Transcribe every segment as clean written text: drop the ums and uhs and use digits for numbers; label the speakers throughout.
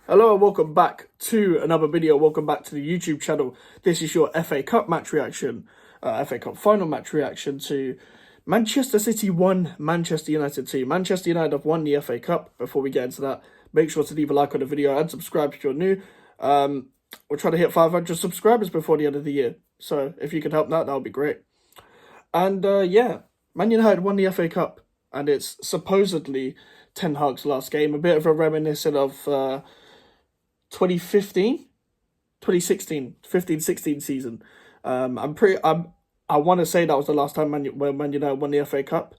Speaker 1: Hello and welcome back to another video. Welcome back to the YouTube channel. This is your FA Cup match reaction, FA Cup final match reaction to Manchester City 1, Manchester United 2. Manchester United have won the FA Cup. Before we get into that, make sure to leave a like on the video and subscribe if you're new. We're trying to hit 500 subscribers before the end of the year. So if you can help that would be great. And yeah, Man United won the FA Cup. And it's supposedly Ten Hag's last game. A bit of a reminiscent of 2015, 15-16 season. I want to say that was the last time Man United won the FA Cup.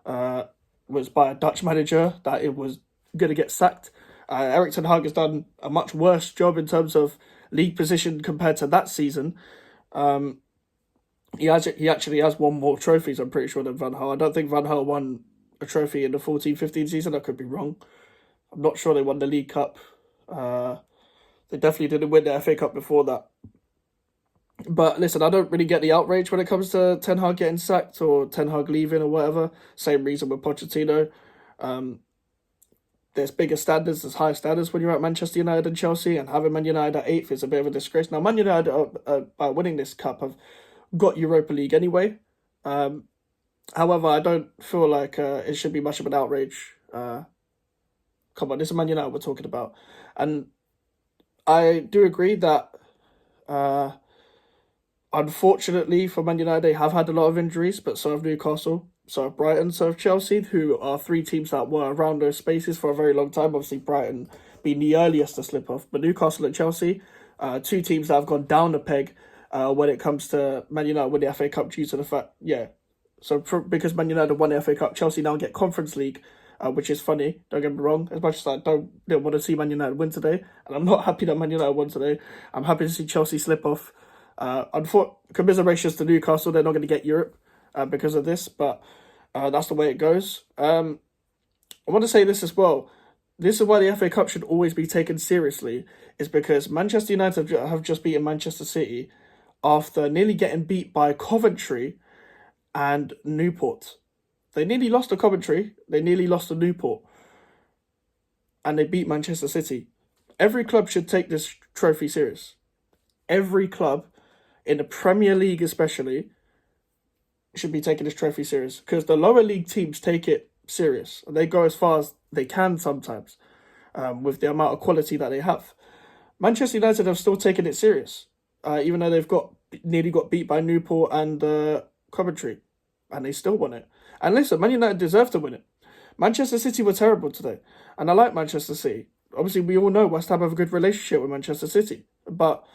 Speaker 1: Was by a Dutch manager that it was going to get sacked. Erik ten Hag has done a much worse job in terms of league position compared to that season. He actually has won more trophies, I'm pretty sure, than Van Gaal. I don't think Van Gaal won a trophy in the 14-15 season. I could be wrong. I'm not sure they won the League Cup. They definitely didn't win the FA Cup before that. But listen, I don't really get the outrage when it comes to Ten Hag getting sacked or Ten Hag leaving or whatever. Same reason with Pochettino. There's bigger standards, there's higher standards when you're at Manchester United and Chelsea, and having Man United at 8th is a bit of a disgrace. Now, Man United, by winning this cup, have got Europa League anyway. However, I don't feel like it should be much of an outrage. Come on, this is Man United we're talking about. And I do agree that, unfortunately for Man United, they have had a lot of injuries, but so have Newcastle, so have Brighton, so have Chelsea, who are three teams that were around those spaces for a very long time. Obviously, Brighton being the earliest to slip off, but Newcastle and Chelsea, two teams that have gone down a peg when it comes to Man United winning the FA Cup due to the fact, because Man United won the FA Cup, Chelsea now get Conference League, which is funny, don't get me wrong, as much as I didn't want to see Man United win today, and I'm not happy that Man United won today. I'm happy to see Chelsea slip off. Commiserations to Newcastle, they're not going to get Europe because of this, but that's the way it goes. I want to say this as well. This is why the FA Cup should always be taken seriously, is because Manchester United have just beaten Manchester City after nearly getting beat by Coventry and Newport. They nearly lost to Coventry, they nearly lost to Newport, and they beat Manchester City. Every club should take this trophy serious. Every club, in the Premier League especially, should be taking this trophy serious, because the lower league teams take it serious, and they go as far as they can sometimes, with the amount of quality that they have. Manchester United have still taken it serious, even though they've nearly got beat by Newport and Coventry, and they still won it. And listen, Man United deserve to win it. Manchester City were terrible today, and I like Manchester City. Obviously, we all know West Ham have a good relationship with Manchester City, but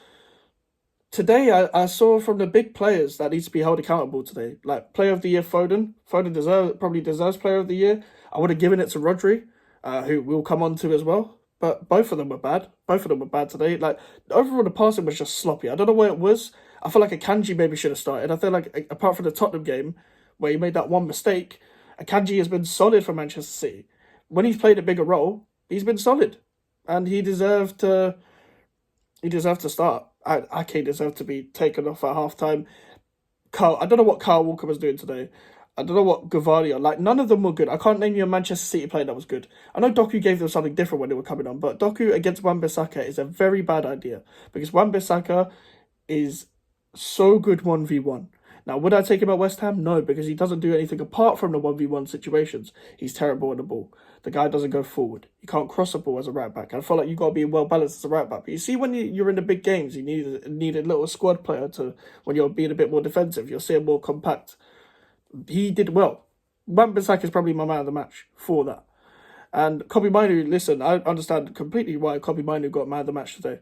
Speaker 1: today I saw from the big players that needs to be held accountable today. Like, Player of the Year Foden. Foden probably deserves Player of the Year. I would have given it to Rodri, who we'll come on to as well. But both of them were bad. Both of them were bad today. Like, overall, the passing was just sloppy. I don't know what it was. I feel like Akanji maybe should have started. I feel like, apart from the Tottenham game, where he made that one mistake, Akanji has been solid for Manchester City. When he's played a bigger role, he's been solid. And he deserved to start. Ake deserved to be taken off at half-time. I don't know what Kyle Walker was doing today. I don't know what Gavardia, none of them were good. I can't name you a Manchester City player that was good. I know Doku gave them something different when they were coming on, but Doku against Wan-Bissaka is a very bad idea, because Wan-Bissaka is so good 1v1. Now, would I take him at West Ham? No, because he doesn't do anything apart from the 1v1 situations. He's terrible on the ball. The guy doesn't go forward. He can't cross a ball as a right back. I feel like you've got to be well balanced as a right back. But you see, when you're in the big games, you need a little squad player to, when you're being a bit more defensive, you'll see him more compact. He did well. Wan-Bissaka is probably my man of the match for that. And Kobbie Mainoo, listen, I understand completely why Kobbie Mainoo got man of the match today.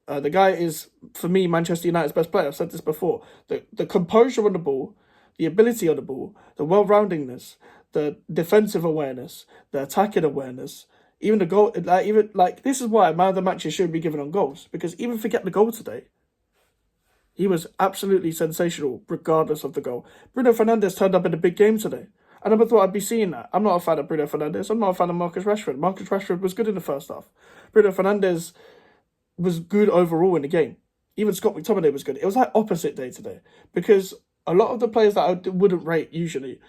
Speaker 1: The guy is, for me, Manchester United's best player. I've said this before. The composure on the ball, the ability on the ball, the well-roundedness, the defensive awareness, the attacking awareness, even the goal. This is why man of the matches shouldn't be given on goals, because even forget the goal today, he was absolutely sensational regardless of the goal. Bruno Fernandes turned up in a big game today. I never thought I'd be seeing that. I'm not a fan of Bruno Fernandes. I'm not a fan of Marcus Rashford. Marcus Rashford was good in the first half. Bruno Fernandes was good overall in the game. Even Scott McTominay was good. It was like opposite day today, because a lot of the players that I wouldn't rate usually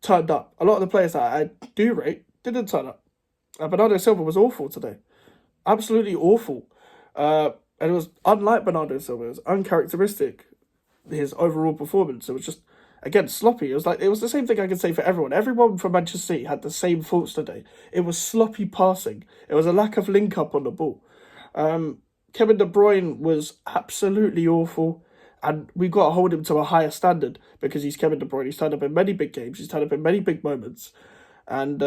Speaker 1: turned up. A lot of the players that I do rate didn't turn up. Bernardo Silva was awful today. absolutely awful. And it was unlike Bernardo Silva. It was uncharacteristic, his overall performance. It was just, again, sloppy. It was the same thing I could say for everyone. Everyone from Manchester City had the same faults today. It was sloppy passing. It was a lack of link up on the ball. Kevin De Bruyne was absolutely awful, and we've got to hold him to a higher standard because he's Kevin De Bruyne. He's turned up in many big games. He's turned up in many big moments, and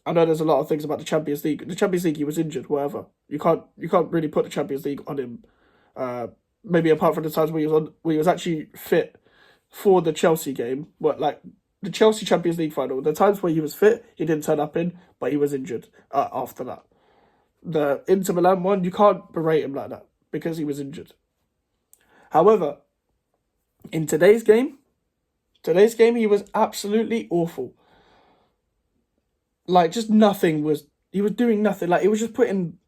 Speaker 1: I know there's a lot of things about the Champions League. The Champions League, he was injured, whatever. You can't really put the Champions League on him. Maybe apart from the times where he was actually fit for the Chelsea game, like the Chelsea Champions League final. The times where he was fit, he didn't turn up in, but he was injured after that. The Inter Milan one, you can't berate him like that because he was injured. However, in today's game, he was absolutely awful. Like, just nothing was... He was doing nothing. Like, he was just putting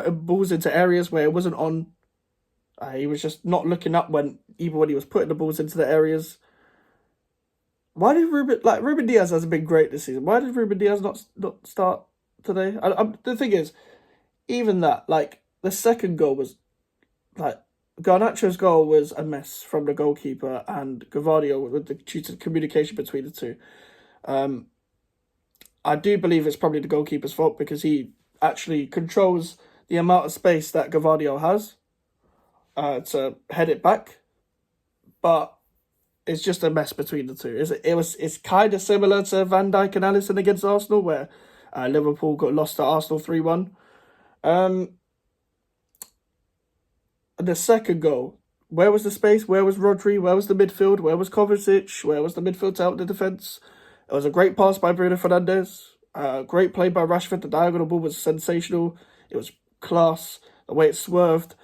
Speaker 1: balls into areas where it wasn't on. He was just not looking up even when he was putting the balls into the areas. Why did Ruben Diaz hasn't been great this season? Why did Ruben Diaz not start today? The thing is, even that, like, the second goal was, like, Garnacho's goal was a mess from the goalkeeper, and Gavardio, due to communication between the two. I do believe it's probably the goalkeeper's fault because he actually controls the amount of space that Gavardio has to head it back, but it's just a mess between the two. It's kind of similar to Van Dijk and Alisson against Arsenal, where Liverpool got lost to Arsenal 3-1. The second goal, where was the space? Where was Rodri? Where was the midfield? Where was Kovacic? Where was the midfield to help the defence? It was a great pass by Bruno Fernandes. Great play by Rashford. The diagonal ball was sensational. It was class. The way it swerved.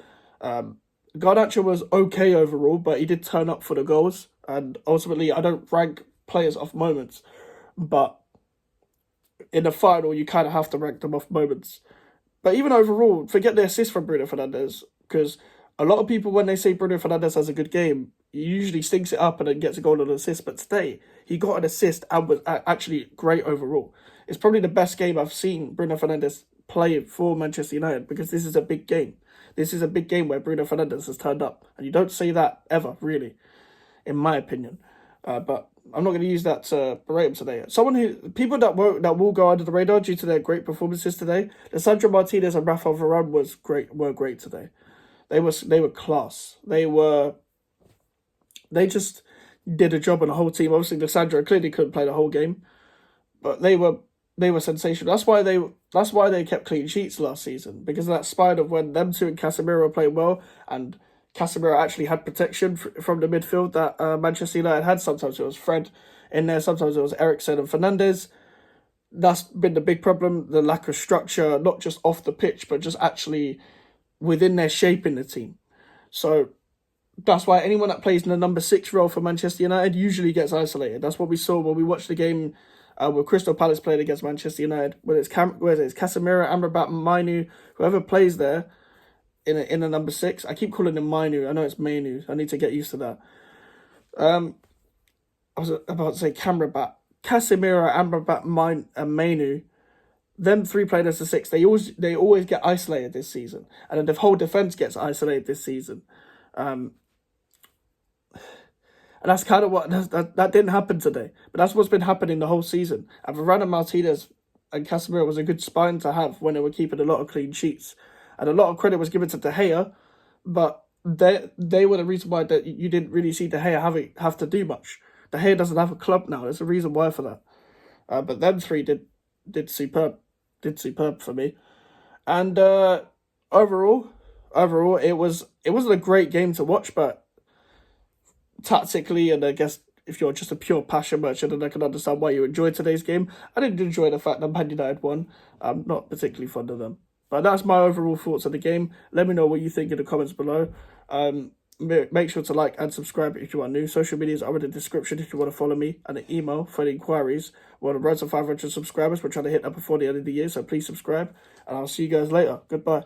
Speaker 1: Garnacho was okay overall, but he did turn up for the goals. And ultimately, I don't rank players off moments. But in the final, you kind of have to rank them off moments. But even overall, forget the assist from Bruno Fernandes. Because a lot of people, when they say Bruno Fernandes has a good game, he usually stinks it up and then gets a goal and an assist. But today, he got an assist and was actually great overall. It's probably the best game I've seen Bruno Fernandes play for Manchester United, because this is a big game. This is a big game where Bruno Fernandes has turned up. And you don't see that ever, really, in my opinion. But I'm not going to use that to berate him today. People that will go under the radar due to their great performances today, Lisandro Martinez and Rafael Varane were great today. They were class. They just did a job on the whole team. Obviously, Lisandro clearly couldn't play the whole game, but they were sensational. That's why they kept clean sheets last season, because of that spine of when them two and Casemiro were playing well, and Casemiro actually had protection from the midfield that Manchester United had. Sometimes it was Fred in there, sometimes it was Eriksen and Fernandes. That's been the big problem, the lack of structure, not just off the pitch, but just actually within their shape in the team. So that's why anyone that plays in the number 6 role for Manchester United usually gets isolated. That's what we saw when we watched the game with Crystal Palace playing against Manchester United. Whether it's Casemiro, Amrabat, Mainu, whoever plays there in a number 6. I keep calling him Mainu. I know it's Mainu. I need to get used to that. I was about to say Casemiro, Amrabat, and Mainu. Them 3 playing as a 6. They always get isolated this season, and then the whole defense gets isolated this season. And that's kind of what that didn't happen today, but that's what's been happening the whole season. And Varane, Martinez, and Casemiro was a good spine to have when they were keeping a lot of clean sheets, and a lot of credit was given to De Gea, but they were the reason why that you didn't really see De Gea have to do much. De Gea doesn't have a club now. There's a reason why for that. But them 3 did superb for me, and overall, it wasn't a great game to watch, but tactically, and I guess if you're just a pure passion merchant, then I can understand why you enjoyed today's game. I didn't enjoy the fact that Man United won. I'm not particularly fond of them, but that's my overall thoughts of the game. Let me know what you think in the comments below. Make sure to like and subscribe if you are new. Social medias are in the description if you want to follow me, and an email for the inquiries. We're on the road to 500 subscribers. We're trying to hit that before the end of the year, so please subscribe, and I'll see you guys later. Goodbye.